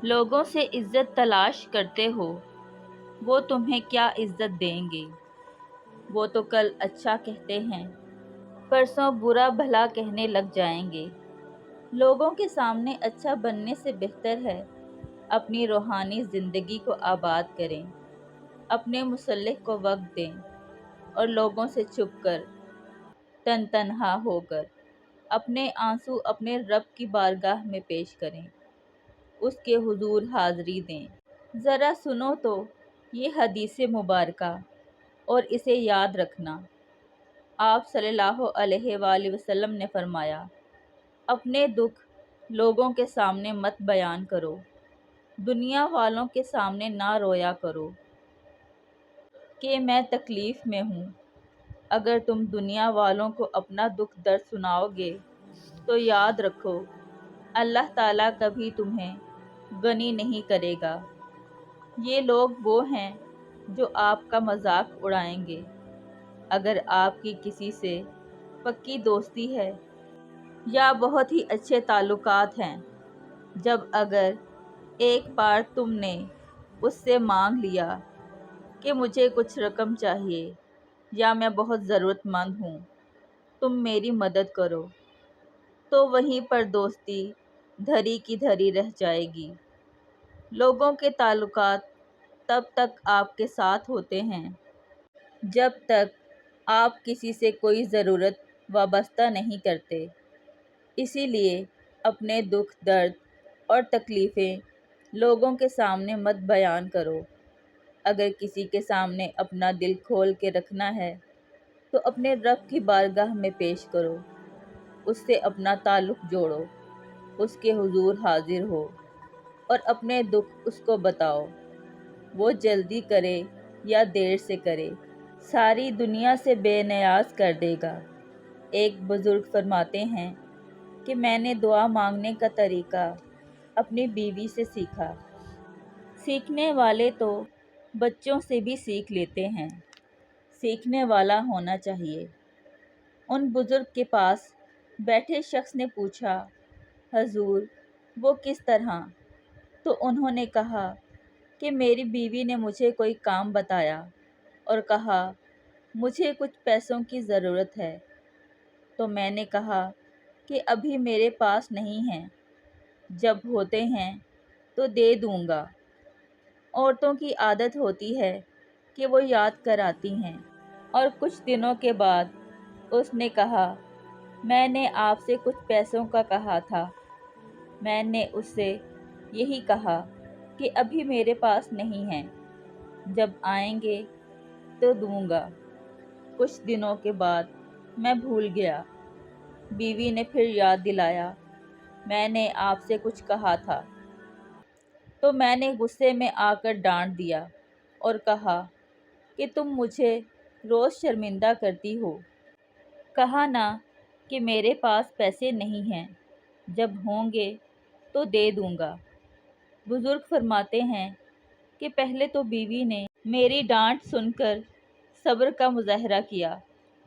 لوگوں سے عزت تلاش کرتے ہو، وہ تمہیں کیا عزت دیں گے؟ وہ تو کل اچھا کہتے ہیں، پرسوں برا بھلا کہنے لگ جائیں گے۔ لوگوں کے سامنے اچھا بننے سے بہتر ہے اپنی روحانی زندگی کو آباد کریں، اپنے مسلح کو وقت دیں اور لوگوں سے چھپ کر، تنہا ہو کر اپنے آنسو اپنے رب کی بارگاہ میں پیش کریں، اس کے حضور حاضری دیں۔ ذرا سنو تو یہ حدیث مبارکہ اور اسے یاد رکھنا۔ آپ صلی اللہ علیہ وآلہ وسلم نے فرمایا، اپنے دکھ لوگوں کے سامنے مت بیان کرو، دنیا والوں کے سامنے نہ رویا کرو کہ میں تکلیف میں ہوں۔ اگر تم دنیا والوں کو اپنا دکھ درد سناؤ گے تو یاد رکھو اللہ تعالیٰ کبھی تمہیں غنی نہیں کرے گا۔ یہ لوگ وہ ہیں جو آپ کا مذاق اڑائیں گے۔ اگر آپ کی کسی سے پکی دوستی ہے یا بہت ہی اچھے تعلقات ہیں، جب اگر ایک بار تم نے اس سے مانگ لیا کہ مجھے کچھ رقم چاہیے یا میں بہت ضرورت مند ہوں، تم میری مدد کرو، تو وہیں پر دوستی دھری کی دھری رہ جائے گی۔ لوگوں کے تعلقات تب تک آپ کے ساتھ ہوتے ہیں جب تک آپ کسی سے کوئی ضرورت وابستہ نہیں کرتے۔ اسی لیے اپنے دکھ درد اور تکلیفیں لوگوں کے سامنے مت بیان کرو۔ اگر کسی کے سامنے اپنا دل کھول کے رکھنا ہے تو اپنے رب کی بارگاہ میں پیش کرو، اس سے اپنا تعلق جوڑو، اس کے حضور حاضر ہو اور اپنے دکھ اس کو بتاؤ۔ وہ جلدی کرے یا دیر سے کرے، ساری دنیا سے بے نیاز کر دے گا۔ ایک بزرگ فرماتے ہیں کہ میں نے دعا مانگنے کا طریقہ اپنی بیوی سے سیکھا۔ سیکھنے والے تو بچوں سے بھی سیکھ لیتے ہیں، سیکھنے والا ہونا چاہیے۔ ان بزرگ کے پاس بیٹھے شخص نے پوچھا، حضور وہ کس طرح؟ تو انہوں نے کہا کہ میری بیوی نے مجھے کوئی کام بتایا اور کہا مجھے کچھ پیسوں کی ضرورت ہے، تو میں نے کہا کہ ابھی میرے پاس نہیں ہیں، جب ہوتے ہیں تو دے دوں گا۔ عورتوں کی عادت ہوتی ہے کہ وہ یاد کراتی ہیں، اور کچھ دنوں کے بعد اس نے کہا میں نے آپ سے کچھ پیسوں کا کہا تھا۔ میں نے اس سے یہی کہا کہ ابھی میرے پاس نہیں ہیں، جب آئیں گے تو دوں گا۔ کچھ دنوں کے بعد میں بھول گیا۔ بیوی نے پھر یاد دلایا، میں نے آپ سے کچھ کہا تھا، تو میں نے غصے میں آ کر ڈانٹ دیا اور کہا کہ تم مجھے روز شرمندہ کرتی ہو۔ کہا نا کہ میرے پاس پیسے نہیں ہیں، جب ہوں گے تو دے دوں گا۔ بزرگ فرماتے ہیں کہ پہلے تو بیوی نے میری ڈانٹ سن کر صبر کا مظاہرہ کیا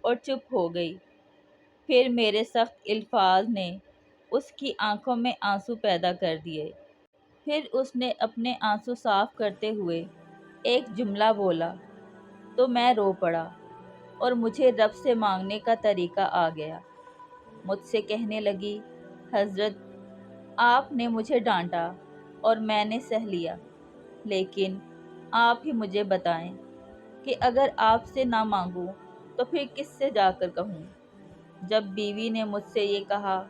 اور چپ ہو گئی، پھر میرے سخت الفاظ نے اس کی آنکھوں میں آنسو پیدا کر دیے۔ پھر اس نے اپنے آنسو صاف کرتے ہوئے ایک جملہ بولا تو میں رو پڑا اور مجھے رب سے مانگنے کا طریقہ آ گیا۔ مجھ سے کہنے لگی، حضرت آپ نے مجھے ڈانٹا اور میں نے سہ لیا، لیکن آپ ہی مجھے بتائیں کہ اگر آپ سے نہ مانگوں تو پھر کس سے جا کر کہوں؟ جب بیوی نے مجھ سے یہ کہا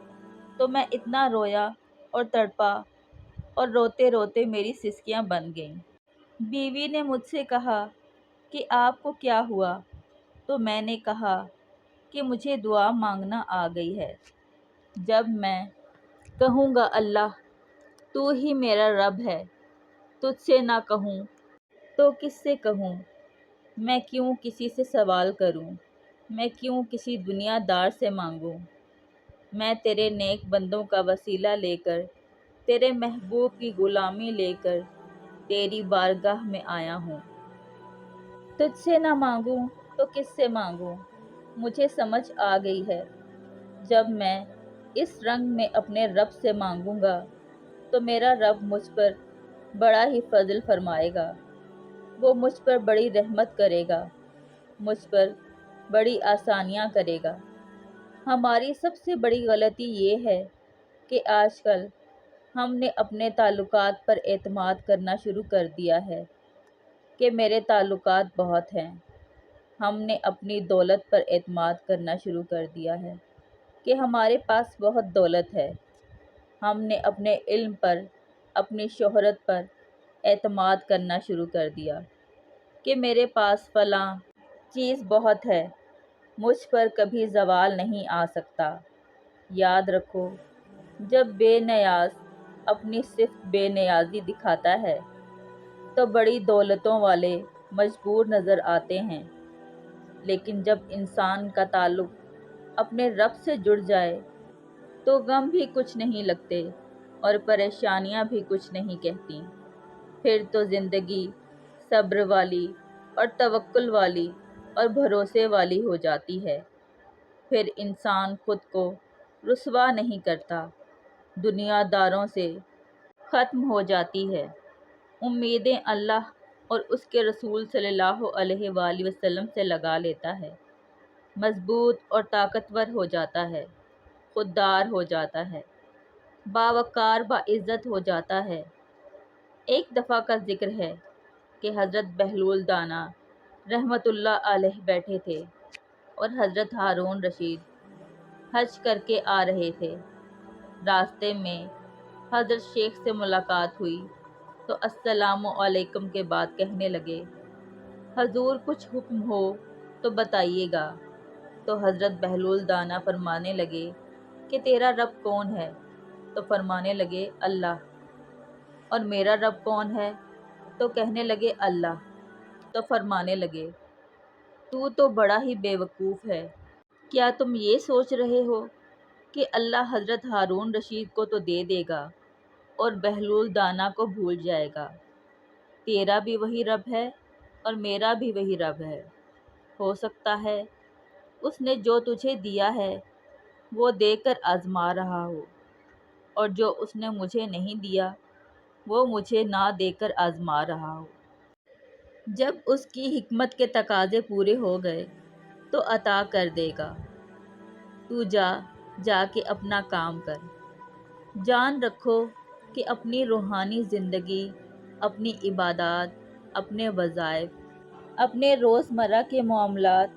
تو میں اتنا رویا اور تڑپا اور روتے روتے میری سسکیاں بن گئیں۔ بیوی نے مجھ سے کہا کہ آپ کو کیا ہوا؟ تو میں نے کہا کہ مجھے دعا مانگنا آ گئی ہے۔ جب میں کہوں گا اللہ تو ہی میرا رب ہے، تجھ سے نہ کہوں تو کس سے کہوں؟ میں کیوں کسی سے سوال کروں؟ میں کیوں کسی دنیا دار سے مانگوں؟ میں تیرے نیک بندوں کا وسیلہ لے کر، تیرے محبوب کی غلامی لے کر تیری بارگاہ میں آیا ہوں۔ تجھ سے نہ مانگوں تو کس سے مانگوں؟ مجھے سمجھ آ گئی ہے، جب میں اس رنگ میں اپنے رب سے مانگوں گا تو میرا رب مجھ پر بڑا ہی فضل فرمائے گا، وہ مجھ پر بڑی رحمت کرے گا، مجھ پر بڑی آسانیاں کرے گا۔ ہماری سب سے بڑی غلطی یہ ہے کہ آج کل ہم نے اپنے تعلقات پر اعتماد کرنا شروع کر دیا ہے کہ میرے تعلقات بہت ہیں۔ ہم نے اپنی دولت پر اعتماد کرنا شروع کر دیا ہے کہ ہمارے پاس بہت دولت ہے۔ ہم نے اپنے علم پر، اپنی شہرت پر اعتماد کرنا شروع کر دیا کہ میرے پاس فلاں چیز بہت ہے، مجھ پر کبھی زوال نہیں آ سکتا۔ یاد رکھو، جب بے نیاز اپنی صرف بے نیازی دکھاتا ہے تو بڑی دولتوں والے مجبور نظر آتے ہیں، لیکن جب انسان کا تعلق اپنے رب سے جڑ جائے تو غم بھی کچھ نہیں لگتے اور پریشانیاں بھی کچھ نہیں کہتی۔ پھر تو زندگی صبر والی اور توکل والی اور بھروسے والی ہو جاتی ہے۔ پھر انسان خود کو رسوا نہیں کرتا، دنیا داروں سے ختم ہو جاتی ہے، امیدیں اللہ اور اس کے رسول صلی اللہ علیہ وآلہ وسلم سے لگا لیتا ہے، مضبوط اور طاقتور ہو جاتا ہے، خوددار ہو جاتا ہے، باوقار باعزت ہو جاتا ہے۔ ایک دفعہ کا ذکر ہے کہ حضرت بہلول دانا رحمۃ اللہ علیہ بیٹھے تھے اور حضرت ہارون رشید حج کر کے آ رہے تھے۔ راستے میں حضرت شیخ سے ملاقات ہوئی تو السلام علیکم کے بعد کہنے لگے، حضور کچھ حکم ہو تو بتائیے گا۔ تو حضرت بہلول دانا فرمانے لگے کہ تیرا رب کون ہے؟ تو فرمانے لگے اللہ۔ اور میرا رب کون ہے؟ تو کہنے لگے اللہ۔ تو فرمانے لگے تو بڑا ہی بے وقوف ہے، کیا تم یہ سوچ رہے ہو کہ اللہ حضرت ہارون رشید کو تو دے دے گا اور بہلول دانا کو بھول جائے گا؟ تیرا بھی وہی رب ہے اور میرا بھی وہی رب ہے۔ ہو سکتا ہے اس نے جو تجھے دیا ہے وہ دے کر آزما رہا ہو، اور جو اس نے مجھے نہیں دیا وہ مجھے نہ دے کر آزما رہا ہو۔ جب اس کی حکمت کے تقاضے پورے ہو گئے تو عطا کر دے گا۔ تو جا کے اپنا کام کر۔ جان رکھو کہ اپنی روحانی زندگی، اپنی عبادات، اپنے وظائف، اپنے روزمرہ کے معاملات،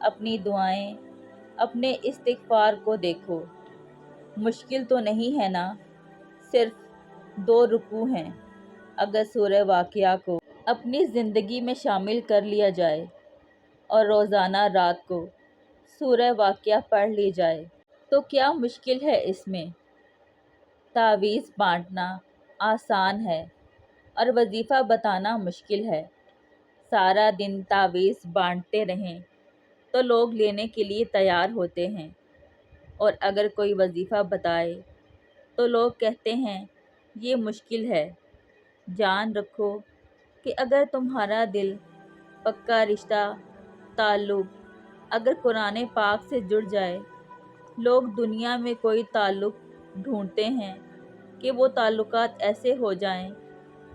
اپنی دعائیں، اپنے استغفار کو دیکھو۔ مشکل تو نہیں ہے نا؟ صرف 2 رکوع ہیں۔ اگر سورہ واقعہ کو اپنی زندگی میں شامل کر لیا جائے اور روزانہ رات کو سورہ واقعہ پڑھ لی جائے تو کیا مشکل ہے اس میں؟ تعویذ بانٹنا آسان ہے اور وظیفہ بتانا مشکل ہے۔ سارا دن تعویذ بانٹتے رہیں تو لوگ لینے کے لیے تیار ہوتے ہیں، اور اگر کوئی وظیفہ بتائے تو لوگ کہتے ہیں یہ مشکل ہے۔ جان رکھو کہ اگر تمہارا دل، پکا رشتہ، تعلق اگر قرآن پاک سے جڑ جائے، لوگ دنیا میں کوئی تعلق ڈھونڈتے ہیں کہ وہ تعلقات ایسے ہو جائیں،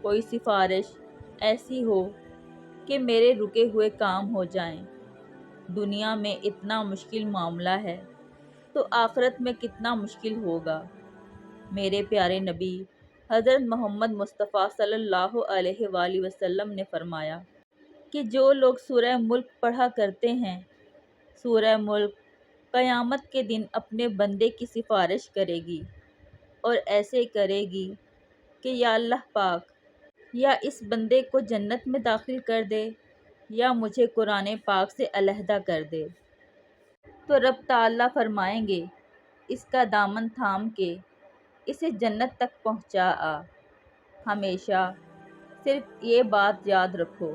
کوئی سفارش ایسی ہو کہ میرے رکے ہوئے کام ہو جائیں۔ دنیا میں اتنا مشکل معاملہ ہے تو آخرت میں کتنا مشکل ہوگا۔ میرے پیارے نبی حضرت محمد مصطفیٰ صلی اللہ علیہ وآلہ وسلم نے فرمایا کہ جو لوگ سورہ ملک پڑھا کرتے ہیں، سورہ ملک قیامت کے دن اپنے بندے کی سفارش کرے گی اور ایسے کرے گی کہ یا اللہ پاک، یا اس بندے کو جنت میں داخل کر دے یا مجھے قرآن پاک سے علیحدہ کر دے۔ تو رب تعالیٰ فرمائیں گے اس کا دامن تھام کے اسے جنت تک پہنچا آ۔ ہمیشہ صرف یہ بات یاد رکھو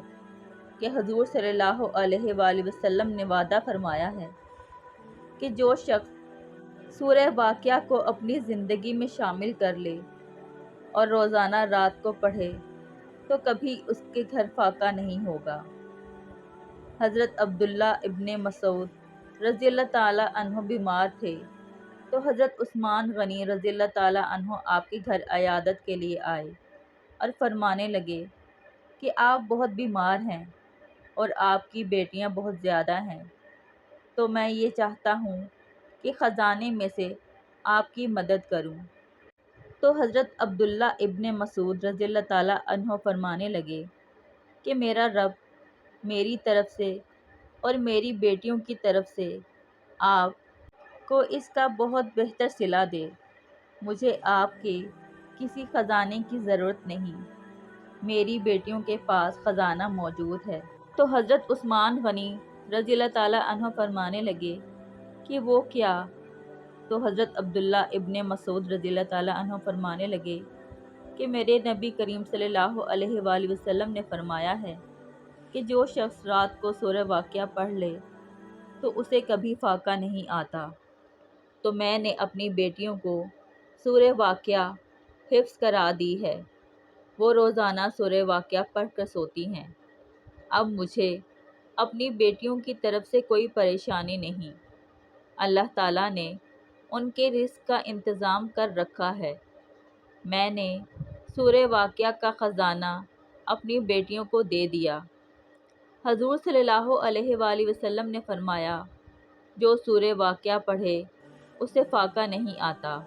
کہ حضور صلی اللہ علیہ وآلہ وسلم نے وعدہ فرمایا ہے کہ جو شخص سورہ واقعہ کو اپنی زندگی میں شامل کر لے اور روزانہ رات کو پڑھے تو کبھی اس کے گھر فاقہ نہیں ہوگا۔ حضرت عبداللہ ابن مسعود رضی اللہ تعالیٰ عنہ بیمار تھے تو حضرت عثمان غنی رضی اللہ تعالیٰ عنہ آپ کے گھر عیادت کے لیے آئے۔ اور فرمانے لگے کہ آپ بہت بیمار ہیں اور آپ کی بیٹیاں بہت زیادہ ہیں، تو میں یہ چاہتا ہوں کہ خزانے میں سے آپ کی مدد کروں۔ تو حضرت عبداللہ ابن مسعود رضی اللہ تعالیٰ عنہ فرمانے لگے کہ میرا رب میری طرف سے اور میری بیٹیوں کی طرف سے آپ کو اس کا بہت بہتر صلہ دے۔ مجھے آپ کے کسی خزانے کی ضرورت نہیں، میری بیٹیوں کے پاس خزانہ موجود ہے۔ تو حضرت عثمان غنی رضی اللہ تعالیٰ عنہ فرمانے لگے کہ وہ کیا؟ تو حضرت عبداللہ ابن مسعود رضی اللہ تعالیٰ عنہ فرمانے لگے کہ میرے نبی کریم صلی اللہ علیہ وآلہ وسلم نے فرمایا ہے کہ جو شخص رات کو سورہ واقعہ پڑھ لے تو اسے کبھی فاقہ نہیں آتا۔ تو میں نے اپنی بیٹیوں کو سورہ واقعہ حفظ کرا دی ہے، وہ روزانہ سورہ واقعہ پڑھ کر سوتی ہیں۔ اب مجھے اپنی بیٹیوں کی طرف سے کوئی پریشانی نہیں، اللہ تعالیٰ نے ان کے رزق کا انتظام کر رکھا ہے۔ میں نے سورہ واقعہ کا خزانہ اپنی بیٹیوں کو دے دیا۔ حضور صلی اللہ علیہ وآلہ وسلم نے فرمایا جو سورہ واقعہ پڑھے اسے فاقہ نہیں آتا۔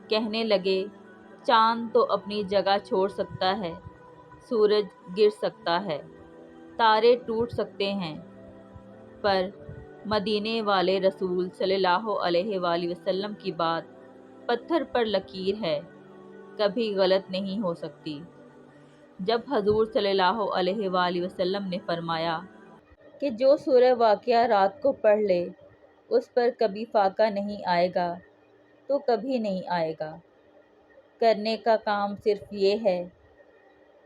کہنے لگے چاند تو اپنی جگہ چھوڑ سکتا ہے، سورج گر سکتا ہے، تارے ٹوٹ سکتے ہیں، پر مدینے والے رسول صلی اللہ علیہ وآلہ وسلم کی بات پتھر پر لکیر ہے، کبھی غلط نہیں ہو سکتی۔ جب حضور صلی اللہ علیہ وآلہ وسلم نے فرمایا کہ جو سورہ واقعہ رات کو پڑھ لے اس پر کبھی فاقہ نہیں آئے گا تو کبھی نہیں آئے گا۔ کرنے کا کام صرف یہ ہے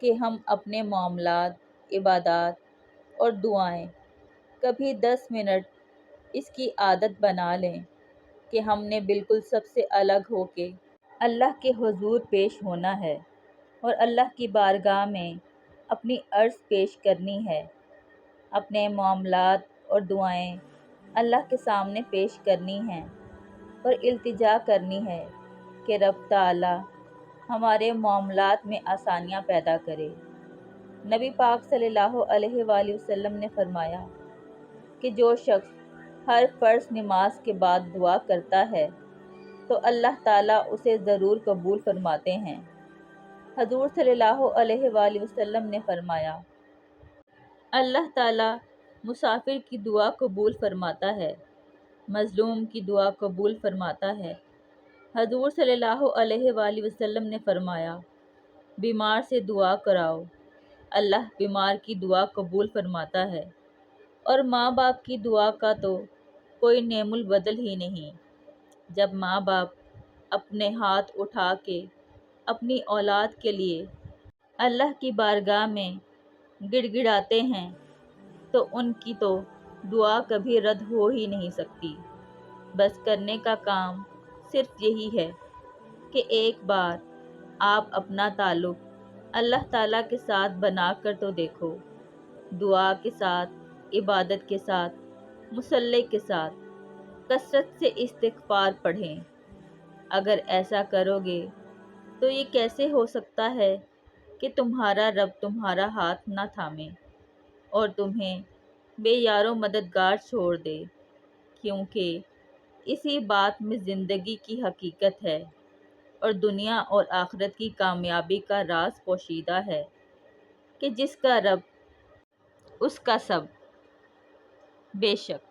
کہ ہم اپنے معاملات، عبادات اور دعائیں کبھی 10 منٹ اس کی عادت بنا لیں کہ ہم نے بالکل سب سے الگ ہو کے اللہ کے حضور پیش ہونا ہے اور اللہ کی بارگاہ میں اپنی عرض پیش کرنی ہے، اپنے معاملات اور دعائیں اللہ کے سامنے پیش کرنی ہیں اور التجا کرنی ہے کہ رب تعالی ہمارے معاملات میں آسانیاں پیدا کرے۔ نبی پاک صلی اللہ علیہ وآلہ وسلم نے فرمایا کہ جو شخص ہر فرض نماز کے بعد دعا کرتا ہے تو اللہ تعالیٰ اسے ضرور قبول فرماتے ہیں۔ حضور صلی اللہ علیہ وآلہ وسلم نے فرمایا اللہ تعالیٰ مسافر کی دعا قبول فرماتا ہے، مظلوم کی دعا قبول فرماتا ہے۔ حضور صلی اللہ علیہ وآلہ وسلم نے فرمایا بیمار سے دعا کراؤ، اللہ بیمار کی دعا قبول فرماتا ہے، اور ماں باپ کی دعا کا تو کوئی نعم البدل ہی نہیں۔ جب ماں باپ اپنے ہاتھ اٹھا کے اپنی اولاد کے لیے اللہ کی بارگاہ میں گڑ گڑاتے ہیں تو ان کی تو دعا کبھی رد ہو ہی نہیں سکتی۔ بس کرنے کا کام صرف یہی ہے کہ ایک بار آپ اپنا تعلق اللہ تعالیٰ کے ساتھ بنا کر تو دیکھو، دعا کے ساتھ، عبادت کے ساتھ، مصلی کے ساتھ کثرت سے استغفار پڑھیں۔ اگر ایسا کرو گے تو یہ کیسے ہو سکتا ہے کہ تمہارا رب تمہارا ہاتھ نہ تھامے اور تمہیں بے یار و مددگار چھوڑ دے، کیونکہ اسی بات میں زندگی کی حقیقت ہے اور دنیا اور آخرت کی کامیابی کا راز پوشیدہ ہے کہ جس کا رب اس کا سب۔ بے شک